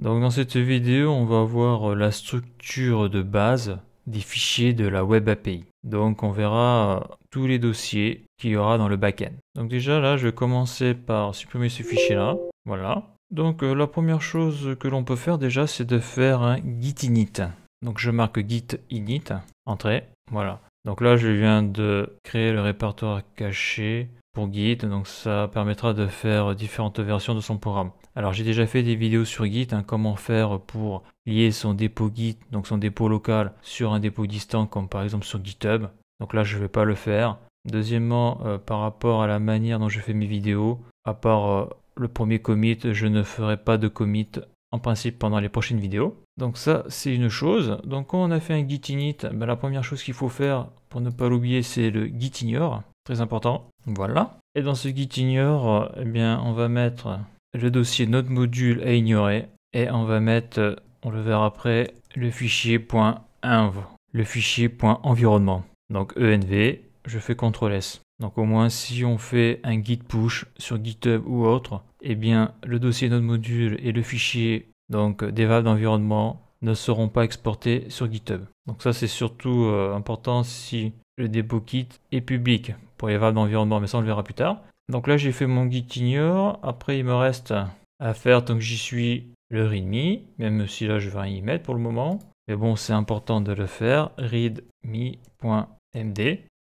Donc dans cette vidéo, on va voir la structure de base des fichiers de la Web API. Donc on verra tous les dossiers qu'il y aura dans le backend. Donc déjà là, je vais commencer par supprimer ce fichier-là. Voilà. Donc la première chose que l'on peut faire déjà, c'est de faire un git init. Donc je marque git init, entrée. Voilà. Donc là, je viens de créer le répertoire caché pour Git, donc ça permettra de faire différentes versions de son programme. Alors j'ai déjà fait des vidéos sur Git, comment faire pour lier son dépôt Git, donc son dépôt local, sur un dépôt distant comme par exemple sur GitHub. Donc là je ne vais pas le faire. Deuxièmement, par rapport à la manière dont je fais mes vidéos, à part le premier commit, je ne ferai pas de commit en principe pendant les prochaines vidéos. Donc ça c'est une chose. Donc quand on a fait un git init, la première chose qu'il faut faire pour ne pas l'oublier c'est le git ignore. Très important. Voilà. Et dans ce git ignore, on va mettre le dossier notre module à ignorer et on va mettre, on le verra après, le fichier .env, le fichier .environnement. Donc env, je fais CTRL S. Donc au moins si on fait un git push sur GitHub ou autre, le dossier notre module et le fichier donc des valeurs d'environnement ne seront pas exportés sur GitHub. Donc ça c'est surtout important si le dépôt Git est public pour les valeurs d'environnement, mais ça on le verra plus tard. Donc là j'ai fait mon git ignore, après il me reste à faire tant que j'y suis le readme, même si là je vais rien y mettre pour le moment. Mais bon, c'est important de le faire, readme.md.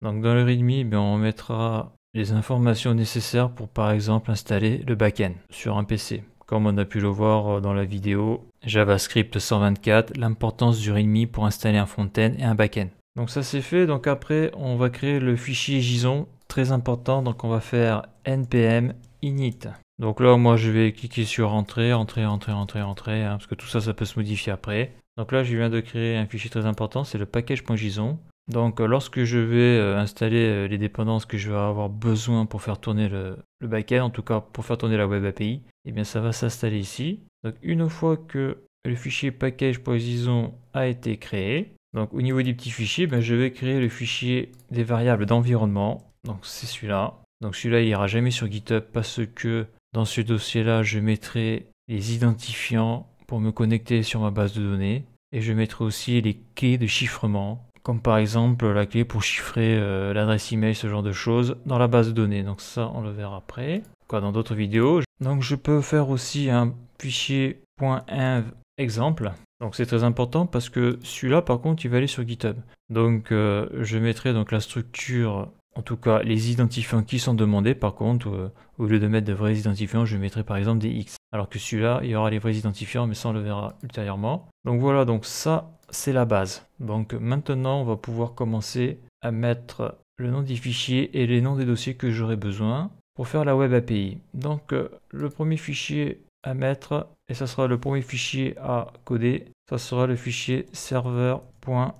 Donc dans le readme, on mettra les informations nécessaires pour par exemple installer le backend sur un PC. Comme on a pu le voir dans la vidéo JavaScript 124, l'importance du readme pour installer un front-end et un backend. Donc ça c'est fait, donc après on va créer le fichier JSON, très important, donc on va faire npm init. Donc là moi je vais cliquer sur entrée, parce que tout ça ça peut se modifier après. Donc là je viens de créer un fichier très important, c'est le package.json. Donc lorsque je vais installer les dépendances que je vais avoir besoin pour faire tourner le backend, en tout cas pour faire tourner la Web API, ça va s'installer ici. Donc une fois que le fichier package.json a été créé, donc au niveau des petits fichiers, je vais créer le fichier des variables d'environnement. Donc c'est celui-là. Donc celui-là il ira jamais sur GitHub parce que dans ce dossier-là, je mettrai les identifiants pour me connecter sur ma base de données. Et je mettrai aussi les clés de chiffrement, comme par exemple la clé pour chiffrer l'adresse email, ce genre de choses, dans la base de données. Donc ça, on le verra après, dans d'autres vidéos. Donc je peux faire aussi un fichier .env exemple. Donc c'est très important parce que celui-là, par contre, il va aller sur GitHub. Donc je mettrai donc la structure, en tout cas les identifiants qui sont demandés. Par contre, au lieu de mettre de vrais identifiants, je mettrai par exemple des X. Alors que celui-là, il y aura les vrais identifiants, mais ça on le verra ultérieurement. Donc voilà, donc ça c'est la base. Donc maintenant, on va pouvoir commencer à mettre le nom des fichiers et les noms des dossiers que j'aurai besoin pour faire la Web API. Donc le premier fichier à mettre, et ça sera le premier fichier à coder, ça sera le fichier server.js.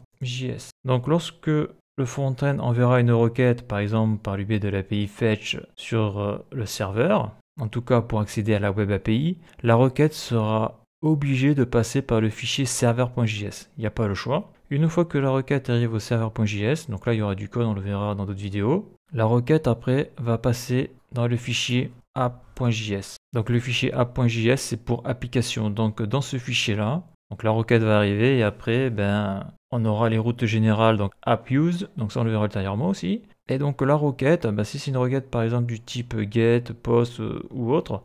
Donc lorsque le front-end enverra une requête, par exemple par le biais de l'API fetch sur le serveur, en tout cas pour accéder à la Web API, la requête sera obligée de passer par le fichier server.js. Il n'y a pas le choix. Une fois que la requête arrive au server.js, donc là il y aura du code, on le verra dans d'autres vidéos, la requête après va passer dans le fichier app.js. Donc le fichier app.js c'est pour application. Donc dans ce fichier-là, donc la requête va arriver et après on aura les routes générales, donc app use, donc ça on le verra ultérieurement aussi. Et donc la requête, si c'est une requête par exemple du type get, post ou autre,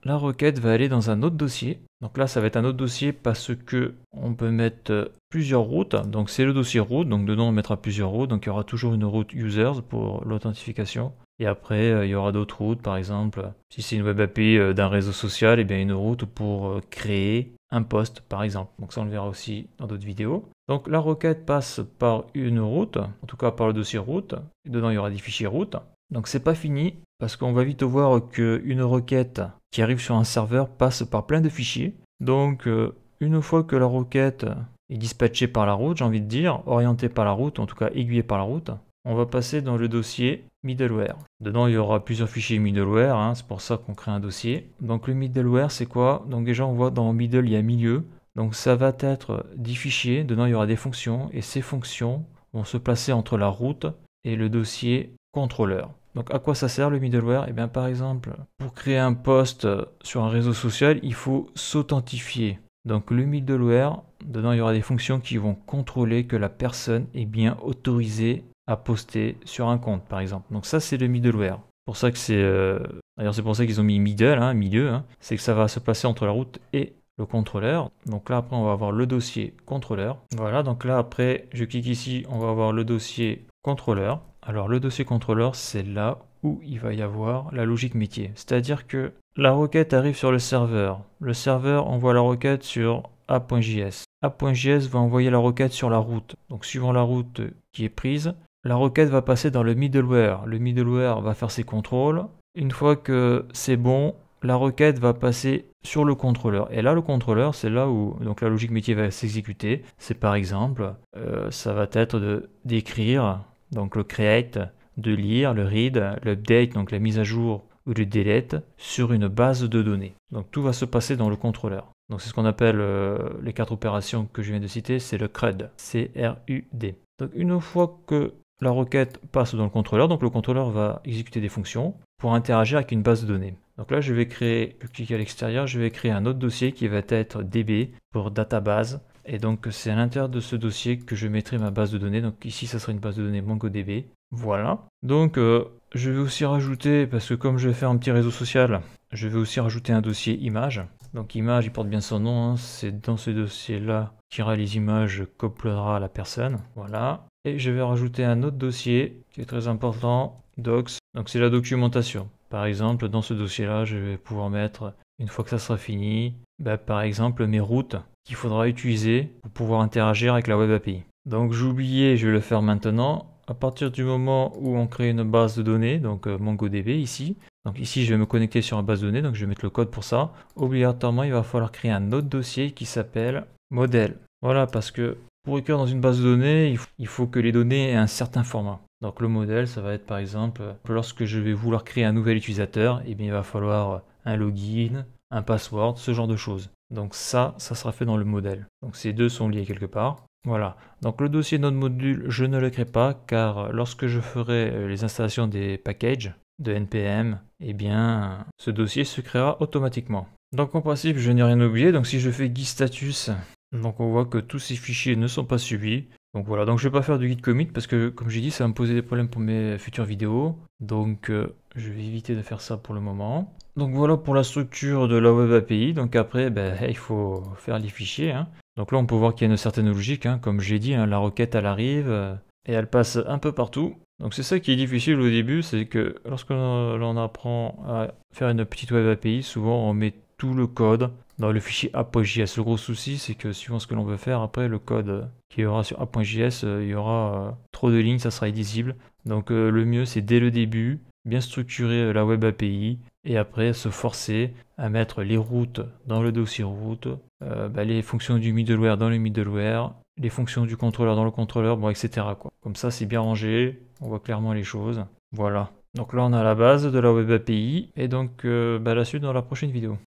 la requête va aller dans un autre dossier. Donc là ça va être un autre dossier parce que on peut mettre plusieurs routes. Donc c'est le dossier route, donc dedans on mettra plusieurs routes. Donc il y aura toujours une route users pour l'authentification. Et après il y aura d'autres routes, par exemple si c'est une web API d'un réseau social, une route pour créer un post par exemple. Donc ça on le verra aussi dans d'autres vidéos. Donc la requête passe par une route, en tout cas par le dossier route, et dedans il y aura des fichiers route. Donc c'est pas fini, parce qu'on va vite voir qu'une requête qui arrive sur un serveur passe par plein de fichiers. Donc une fois que la requête est dispatchée par la route, j'ai envie de dire, orientée par la route, en tout cas aiguillée par la route, on va passer dans le dossier middleware. Dedans il y aura plusieurs fichiers middleware, c'est pour ça qu'on crée un dossier. Donc le middleware c'est quoi? Donc déjà on voit dans middle il y a milieu. Donc ça va être 10 fichiers, dedans il y aura des fonctions et ces fonctions vont se placer entre la route et le dossier contrôleur. Donc à quoi ça sert le middleware? Eh bien par exemple, pour créer un post sur un réseau social, il faut s'authentifier. Donc le middleware, dedans il y aura des fonctions qui vont contrôler que la personne est bien autorisée à poster sur un compte par exemple. Donc ça c'est le middleware. Pour ça que c'est d'ailleurs c'est pour ça qu'ils ont mis middle, hein, milieu, hein. C'est que ça va se placer entre la route et le contrôleur. Donc là après on va avoir le dossier contrôleur. Voilà, donc là après je clique ici, on va avoir le dossier contrôleur. Alors le dossier contrôleur, c'est là où il va y avoir la logique métier. C'est-à-dire que la requête arrive sur le serveur. Le serveur envoie la requête sur app.js. App.js va envoyer la requête sur la route. Donc suivant la route qui est prise, la requête va passer dans le middleware. Le middleware va faire ses contrôles. Une fois que c'est bon, la requête va passer sur le contrôleur. Et là, le contrôleur, c'est là où donc la logique métier va s'exécuter. C'est par exemple, ça va être d'écrire, donc le create, de lire, le read, l'update, donc la mise à jour ou le delete sur une base de données. Donc tout va se passer dans le contrôleur. Donc c'est ce qu'on appelle les 4 opérations que je viens de citer, c'est le CRUD, C-R-U-D. Donc une fois que la requête passe dans le contrôleur, donc le contrôleur va exécuter des fonctions pour interagir avec une base de données. Donc là je vais cliquer à l'extérieur, je vais créer un autre dossier qui va être DB pour database. Et donc c'est à l'intérieur de ce dossier que je mettrai ma base de données. Donc ici ça sera une base de données MongoDB. Voilà. Donc je vais aussi rajouter, parce que comme je vais faire un petit réseau social, je vais aussi rajouter un dossier image. Donc image, il porte bien son nom, hein. C'est dans ce dossier-là qui ira les images qu'uploadera à la personne. Voilà. Et je vais rajouter un autre dossier qui est très important, docs. Donc c'est la documentation. Par exemple, dans ce dossier-là, je vais pouvoir mettre, une fois que ça sera fini, par exemple mes routes qu'il faudra utiliser pour pouvoir interagir avec la Web API. Donc j'ai oublié, je vais le faire maintenant. À partir du moment où on crée une base de données, donc MongoDB ici, donc ici je vais me connecter sur une base de données, donc je vais mettre le code pour ça. Obligatoirement, il va falloir créer un autre dossier qui s'appelle modèle. Voilà, parce que pour écrire dans une base de données, il faut que les données aient un certain format. Donc le modèle, ça va être par exemple, lorsque je vais vouloir créer un nouvel utilisateur, eh bien, il va falloir un login, un password, ce genre de choses. Donc ça sera fait dans le modèle. Donc ces deux sont liés quelque part. Voilà, donc le dossier node module, je ne le crée pas car lorsque je ferai les installations des packages de NPM, eh bien ce dossier se créera automatiquement. Donc en principe, je n'ai rien oublié, donc si je fais git status, donc on voit que tous ces fichiers ne sont pas suivis. Donc voilà, donc je ne vais pas faire de git commit parce que comme j'ai dit, ça va me poser des problèmes pour mes futures vidéos. Donc je vais éviter de faire ça pour le moment. Donc voilà pour la structure de la Web API. Donc après, il faut faire les fichiers, hein. Donc là, on peut voir qu'il y a une certaine logique, hein. Comme j'ai dit, hein, la requête, elle arrive et elle passe un peu partout. Donc c'est ça qui est difficile au début, c'est que lorsque l'on apprend à faire une petite Web API, souvent on met tout le code dans le fichier app.js. Le gros souci, c'est que suivant ce que l'on veut faire, après le code qu'il y aura sur app.js, il y aura trop de lignes, ça sera illisible. Donc le mieux, c'est dès le début, bien structurer la Web API et après se forcer à mettre les routes dans le dossier route, les fonctions du middleware dans le middleware, les fonctions du contrôleur dans le contrôleur, bon, etc. quoi. Comme ça, c'est bien rangé, on voit clairement les choses. Voilà. Donc là, on a la base de la Web API et donc la suite dans la prochaine vidéo.